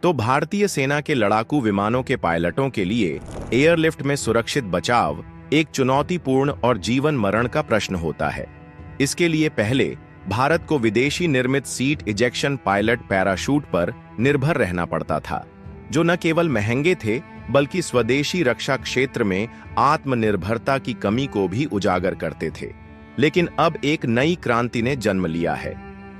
तो भारतीय सेना के लड़ाकू विमानों के पायलटों के लिए एयरलिफ्ट में सुरक्षित बचाव एक चुनौतीपूर्ण और जीवन मरण का प्रश्न होता है। इसके लिए पहले भारत को विदेशी निर्मित सीट इजेक्शन पायलट पैराशूट पर निर्भर रहना पड़ता था, जो न केवल महंगे थे बल्कि स्वदेशी रक्षा क्षेत्र में आत्मनिर्भरता की कमी को भी उजागर करते थे। लेकिन अब एक नई क्रांति ने जन्म लिया है।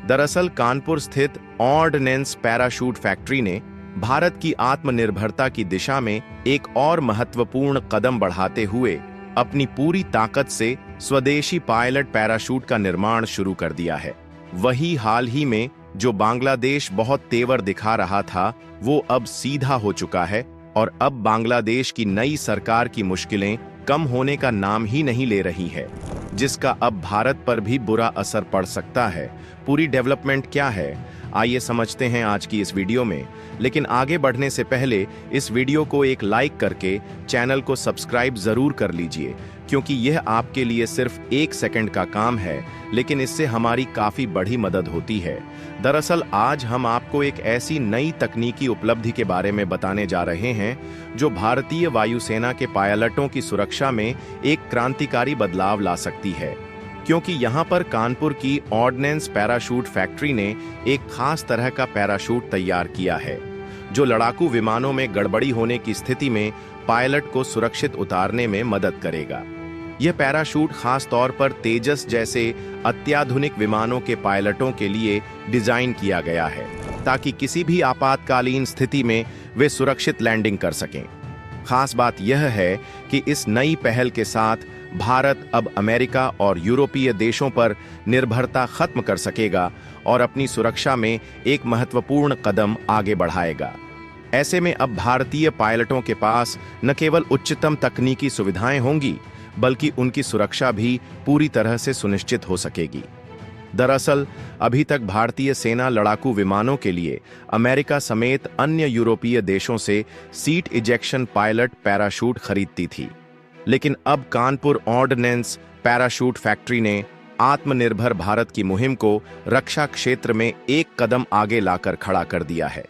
दरअसल कानपुर स्थित ऑर्डिनेंस पैराशूट फैक्ट्री ने भारत की आत्मनिर्भरता की दिशा में एक और महत्वपूर्ण कदम बढ़ाते हुए अपनी पूरी ताकत से स्वदेशी पायलट पैराशूट का निर्माण शुरू कर दिया है। वही हाल ही में जो बांग्लादेश बहुत तेवर दिखा रहा था, वो अब सीधा हो चुका है और अब बांग्लादेश की नई सरकार की मुश्किलें कम होने का नाम ही नहीं ले रही है, जिसका अब भारत पर भी बुरा असर पड़ सकता है। पूरी डेवलपमेंट क्या है, आइए समझते हैं आज की इस वीडियो में। लेकिन आगे बढ़ने से पहले इस वीडियो को एक लाइक करके चैनल को सब्सक्राइब जरूर कर लीजिए, क्योंकि यह आपके लिए सिर्फ 1 सेकंड का काम है, लेकिन इससे हमारी काफी बड़ी मदद होती है। दरअसल आज हम आपको एक ऐसी नई तकनीकी उपलब्धि के बारे में बताने जा रहे हैं जो भारतीय वायुसेना के पायलटों की सुरक्षा में एक क्रांतिकारी बदलाव ला सकती है। क्योंकि यहाँ पर कानपुर की ऑर्डिनेंस पैराशूट फैक्ट्री ने एक खास तरह का पैराशूट तैयार किया है, जो लड़ाकू विमानों में गड़बड़ी होने की स्थिति में पायलट को सुरक्षित उतारने में मदद करेगा। यह पैराशूट खास तौर पर तेजस जैसे अत्याधुनिक विमानों के पायलटों के लिए डिजाइन किया गया है, ताकि किसी भी आपातकालीन स्थिति में वे सुरक्षित लैंडिंग कर सकें। खास बात यह है कि इस नई पहल के साथ भारत अब अमेरिका और यूरोपीय देशों पर निर्भरता खत्म कर सकेगा और अपनी सुरक्षा में एक महत्वपूर्ण कदम आगे बढ़ाएगा। ऐसे में अब भारतीय पायलटों के पास न केवल उच्चतम तकनीकी सुविधाएं होंगी, बल्कि उनकी सुरक्षा भी पूरी तरह से सुनिश्चित हो सकेगी। दरअसल अभी तक भारतीय सेना लड़ाकू विमानों के लिए अमेरिका समेत अन्य यूरोपीय देशों से सीट इजेक्शन पायलट पैराशूट खरीदती थी, लेकिन अब कानपुर ऑर्डिनेंस पैराशूट फैक्ट्री ने आत्मनिर्भर भारत की मुहिम को रक्षा क्षेत्र में एक कदम आगे लाकर खड़ा कर दिया है।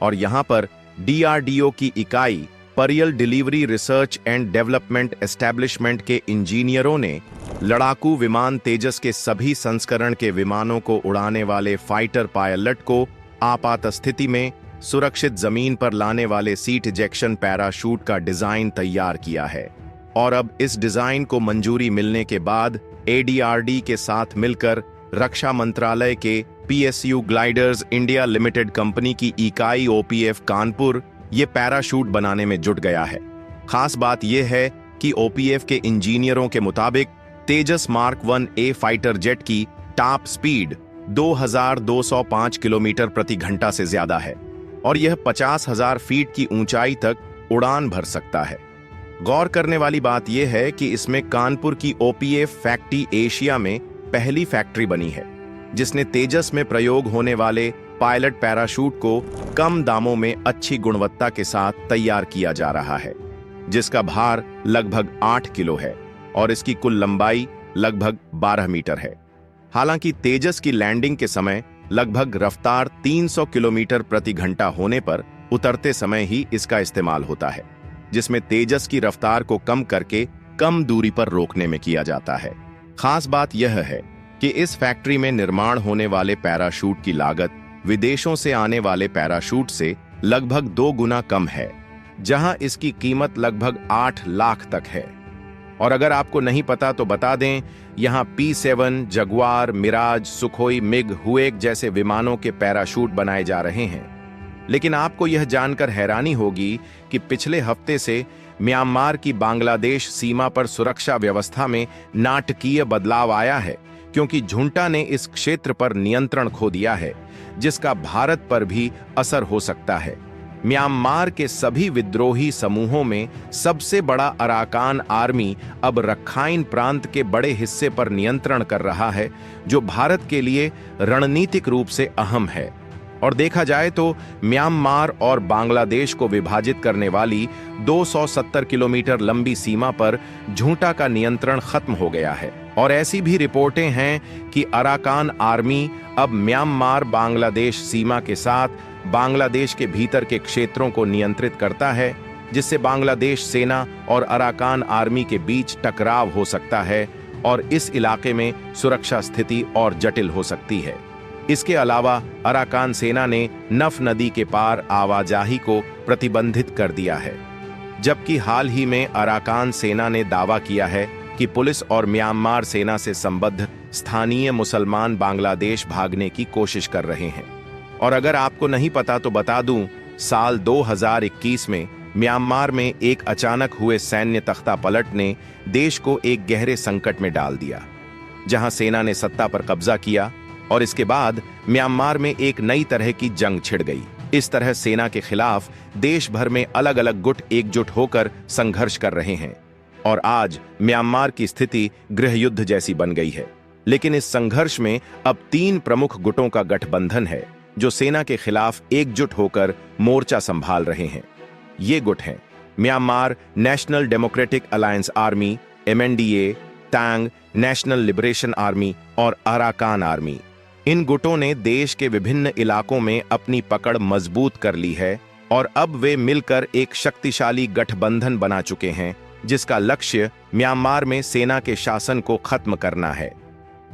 और यहाँ पर DRDO की इकाई aerial delivery research and development establishment के इंजीनियरों ने लड़ाकू विमान तेजस के सभी संस्करण के विमानों को उड़ाने वाले फाइटर पायलट को आपात स्थिति में सुरक्षित जमीन पर लाने वाले सीट इजेक्शन पैराशूट का डिजाइन तैयार किया है। और अब इस डिजाइन को मंजूरी मिलने के बाद ADRD के साथ मिलकर रक्षा मंत्रालय के PSU gliders India limited company की इकाई OPF कानपुर ये पैराशूट बनाने में जुट गया है। खास बात यह है कि OPF के इंजीनियरों के मुताबिक तेजस मार्क 1A फाइटर जेट की टॉप स्पीड 2205 किलोमीटर प्रति घंटा से ज्यादा है और यह 50,000 फीट की ऊंचाई तक उड़ान भर सकता है। गौर करने वाली बात यह है कि इसमें कानपुर की OPF फैक्ट्री एशिया में पहली फैक्ट्री बनी है, जिसने तेजस में प्रयोग होने वाले पायलट पैराशूट को कम दामों में अच्छी गुणवत्ता के साथ तैयार किया जा रहा है, जिसका भार लगभग 8 किलो है और इसकी कुल लंबाई लगभग 12 मीटर है। हालांकि तेजस की लैंडिंग के समय लगभग रफ्तार 300 किलोमीटर प्रति घंटा होने पर उतरते समय ही इसका इस्तेमाल होता है, जिसमें तेजस की रफ्तार को कम करके कम दूरी पर रोकने में किया जाता है। खास बात यह है कि इस फैक्ट्री में निर्माण होने वाले पैराशूट की लागत विदेशों से आने वाले पैराशूट से लगभग 2 गुना कम है, जहां इसकी कीमत लगभग 8 लाख तक है। और अगर आपको नहीं पता तो बता दें, यहां P7, Jaguar, Mirage, Sukhoi, MiG, हुएक जैसे विमानों के पैराशूट बनाए जा रहे हैं। लेकिन आपको यह जानकर हैरानी होगी कि पिछले हफ्ते से म्यांमार की बांग्लादेश सीमा पर सुरक्षा व्यवस्था में नाटकीय बदलाव आया है, क्योंकि झुंटा ने इस क्षेत्र पर नियंत्रण खो दिया है, जिसका भारत पर भी असर हो सकता है। म्यांमार के सभी विद्रोही समूहों में सबसे बड़ा अराकान आर्मी अब रखाइन प्रांत के बड़े हिस्से पर नियंत्रण कर रहा है, जो भारत के लिए रणनीतिक रूप से अहम है। और देखा जाए तो म्यांमार और बांग्लादेश को विभाजित करने वाली 270 किलोमीटर लंबी सीमा पर झूंटा का नियंत्रण खत्म हो गया है। और ऐसी भी रिपोर्टें हैं कि अराकान आर्मी अब म्यांमार बांग्लादेश सीमा के साथ बांग्लादेश के भीतर के क्षेत्रों को नियंत्रित करता है, जिससे बांग्लादेश सेना और अराकान आर्मी के बीच टकराव हो सकता है और इस इलाके में सुरक्षा स्थिति और जटिल हो सकती है। इसके अलावा अराकान सेना ने नफ नदी के पार आवाजाही को प्रतिबंधित कर दिया है, जबकि हाल ही में अराकान सेना ने दावा किया है कि पुलिस और म्यांमार सेना से संबद्ध स्थानीय मुसलमान बांग्लादेश भागने की कोशिश कर रहे हैं। और अगर आपको नहीं पता तो बता दूं, साल 2021 में म्यांमार में एक अचानक हुए सैन्य तख्तापलट ने देश को एक गहरे संकट में डाल दिया, जहां सेना ने सत्ता पर कब्जा किया और इसके बाद म्यांमार में एक नई तरह की जंग छिड़ गई। इस तरह सेना के खिलाफ देश भर में अलग अलग गुट एकजुट होकर संघर्ष कर रहे हैं और आज म्यांमार की स्थिति गृह युद्ध जैसी बन गई है। लेकिन इस संघर्ष में अब 3 प्रमुख गुटों का गठबंधन है जो सेना के खिलाफ एकजुट होकर मोर्चा संभाल रहे हैं। ये गुट हैं Myanmar national democratic alliance army MNDA, टांग नेशनल लिबरेशन आर्मी और अराकान आर्मी। इन गुटों ने देश के विभिन्न इलाकों में अपनी पकड़ मजबूत कर ली है और अब वे मिलकर एक शक्तिशाली गठबंधन बना चुके हैं, जिसका लक्ष्य म्यांमार में सेना के शासन को खत्म करना है।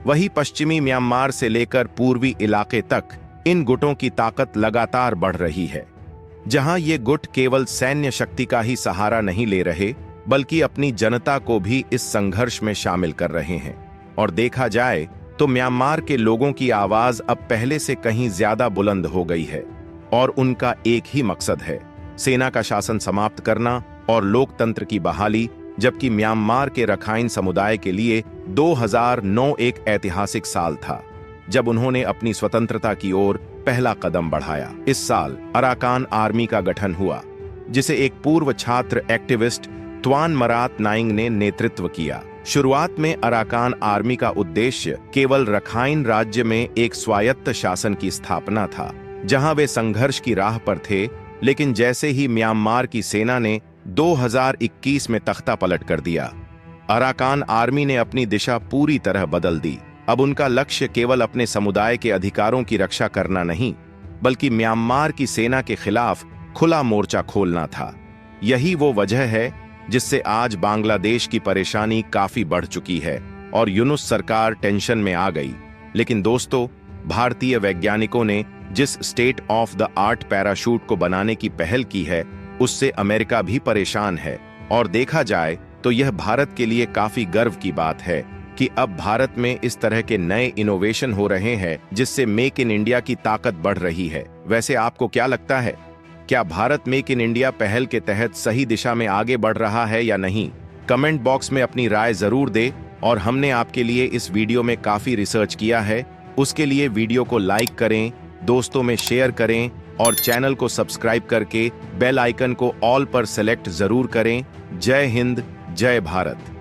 वहीं पश्चिमी म्यांमार से लेकर पूर्वी इलाके तक इन गुटों की ताकत लगातार बढ़ रही है, जहां ये गुट केवल सैन्य शक्ति का ही सहारा नहीं ले रहे, बल्कि अपनी जनता को भी इस संघर्ष में शामिल कर रहे हैं। और देखा जाए तो म्यांमार के लोगों की आवाज अब पहले से कहीं ज्यादा बुलंद हो गई है और उनका एक ही मकसद है, सेना का शासन समाप्त करना और लोकतंत्र की बहाली। जबकि म्यांमार के रखाइन समुदाय के लिए 2009 एक ऐतिहासिक साल था, जब उन्होंने अपनी स्वतंत्रता की ओर पहला कदम बढ़ाया। इस साल अराकान आर्मी का गठन हुआ, जिसे एक पूर्व छात्र एक्टिविस्ट त्वान मरात नाइंग ने नेतृत्व किया। शुरुआत में अराकान आर्मी का उद्देश्य केवल रखाइन राज्य में एक स्वायत्त शासन की स्थापना था, जहां वे संघर्ष की राह पर थे। लेकिन जैसे ही म्यांमार की सेना ने 2021 में तख्ता पलट कर दिया, अराकान आर्मी ने अपनी दिशा पूरी तरह बदल दी। अब उनका लक्ष्य केवल अपने समुदाय के अधिकारों की रक्षा करना नहीं, बल्कि म्यांमार की सेना के खिलाफ खुला मोर्चा खोलना था। यही वो वजह है जिससे आज बांग्लादेश की परेशानी काफी बढ़ चुकी है और यूनुस सरकार टेंशन में आ गई। लेकिन दोस्तों, भारतीय वैज्ञानिकों ने जिस state of the art parachute को बनाने की पहल की है, उससे अमेरिका भी परेशान है। और देखा जाए तो यह भारत के लिए काफी गर्व की बात है कि अब भारत में इस तरह के नए इनोवेशन हो रहे हैं, जिससे मेक इन इंडिया की ताकत बढ़ रही है। वैसे आपको क्या लगता है, क्या भारत मेक इन इंडिया पहल के तहत सही दिशा में आगे बढ़ रहा है या नहीं? कमेंट बॉक्स में अपनी राय जरूर दे। और हमने आपके लिए इस वीडियो में काफी रिसर्च किया है, उसके लिए वीडियो को लाइक करें, दोस्तों में शेयर करें और चैनल को सब्सक्राइब करके बेल आइकन को ऑल पर सेलेक्ट जरूर करें। जय हिंद, जय भारत।